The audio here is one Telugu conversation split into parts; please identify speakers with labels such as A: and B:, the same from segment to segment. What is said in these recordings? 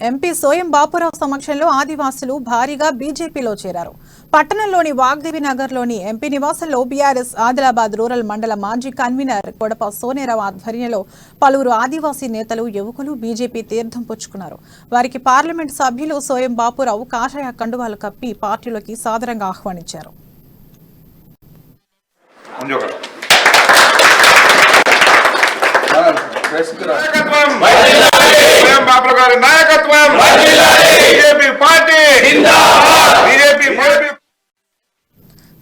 A: ఎంపీ సోయం బాపురావు సమక్షంలో ఆదివాసులు భారీగా బీజేపీలో చేరారు. పట్టణంలోని వాగ్దేవి నగర్లోని ఎంపీ నివాసంలో బీఆర్ఎస్ ఆదిలాబాద్ రూరల్ మండల మాజీ కన్వీనర్ కొడప సోనేరావు ఆధ్వర్యంలో పలువురు ఆదివాసీ నేతలు యువకులు బీజేపీ తీర్థం పుచ్చుకున్నారు. వారికి పార్లమెంట్ సభ్యులు సోయం బాపురావు కాషాయ కండువాలు కప్పి పార్టీలోకి సాదరంగా ఆహ్వానించారు.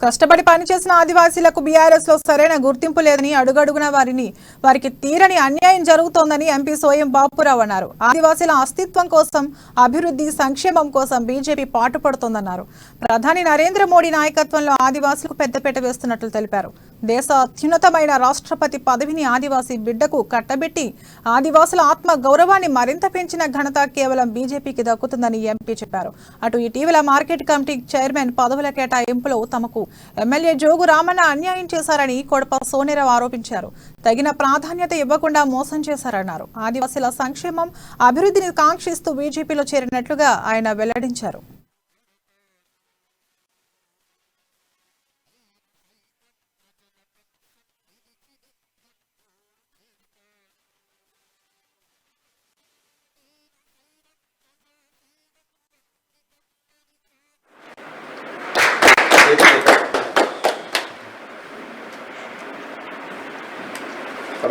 A: కష్టపడి పనిచేసిన ఆదివాసీలకు బీఆర్ఎస్ లో సరైన గుర్తింపు లేదని అడుగడుగున వారికి తీరని అన్యాయం జరుగుతోందని ఎంపీ సోయం బాపురావు అన్నారు. ఆదివాసీల అస్తిత్వం కోసం, అభివృద్ధి, సంక్షేమం కోసం బీజేపీ పాటుపడుతోందన్నారు. ప్రధాని నరేంద్ర మోడీ నాయకత్వంలో ఆదివాసీలకు పెద్దపీట వేస్తున్నట్లు తెలిపారు. దేశ అత్యున్నతమైన రాష్ట్రపతి పదవిని ఆదివాసీ బిడ్డకు కట్టబెట్టి ఆదివాసుల ఆత్మ గౌరవాన్ని మరింత పెంచిన ఘనత కేవలం బీజేపీకి దక్కుతుందని ఎంపీ చెప్పారు. అటు ఇటీవల మార్కెట్ కమిటీ చైర్మన్ పదవుల కేటాయింపులో తమకు ఎమ్మెల్యే జోగు రామన్న అన్యాయం చేశారని కొడప సోనేరావు ఆరోపించారు. తగిన ప్రాధాన్యత ఇవ్వకుండా మోసం చేశారన్నారు. ఆదివాసీల సంక్షేమం, అభివృద్ధిని కాంక్షిస్తూ బీజేపీలో చేరినట్లుగా ఆయన వెల్లడించారు.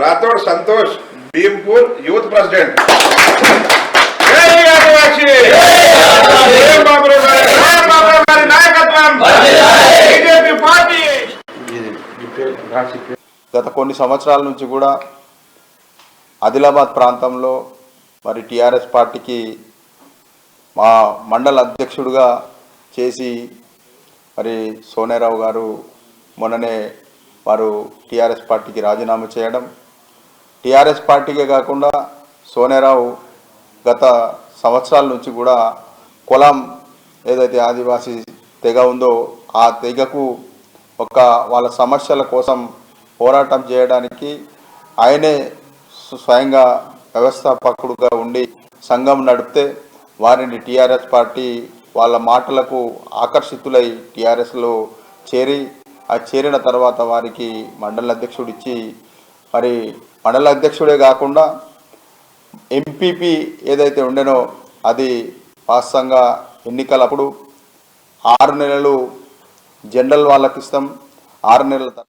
B: राठौड़ संतोष भीमपुर यूथ प्रेसिडेंट
C: గత కొన్ని సంవత్సరాల నుంచి కూడా ఆదిలాబాద్ ప్రాంతంలో మరి టిఆర్ఎస్ పార్టీకి మా మండల అధ్యక్షుడిగా చేసి మరి సోనేరావు గారు మొన్ననే వారు టిఆర్ఎస్ పార్టీకి రాజీనామా చేయడం, టిఆర్ఎస్ పార్టీకే కాకుండా సోనేరావు గత సంవత్సరాల నుంచి కూడా కులం ఏదైతే ఆదివాసీ తెగ ఉందో ఆ తెగకు వాళ్ళ సమస్యల కోసం పోరాటం చేయడానికి ఆయనే స్వయంగా వ్యవస్థాపకుడుగా ఉండి సంఘం నడిపితే వారిని టిఆర్ఎస్ పార్టీ వాళ్ళ మాటలకు ఆకర్షితులై టిఆర్ఎస్లో చేరి ఆ చేరిన తర్వాత వారికి మండల అధ్యక్షుడు ఇచ్చి మరి మండల అధ్యక్షుడే కాకుండా ఎంపీపీ ఏదైతే ఉండేనో అది వాస్తవంగా ఎన్నికలప్పుడు 6 నెలలు జనరల్ వాళ్ళకి ఇస్తాం, 6 నెలల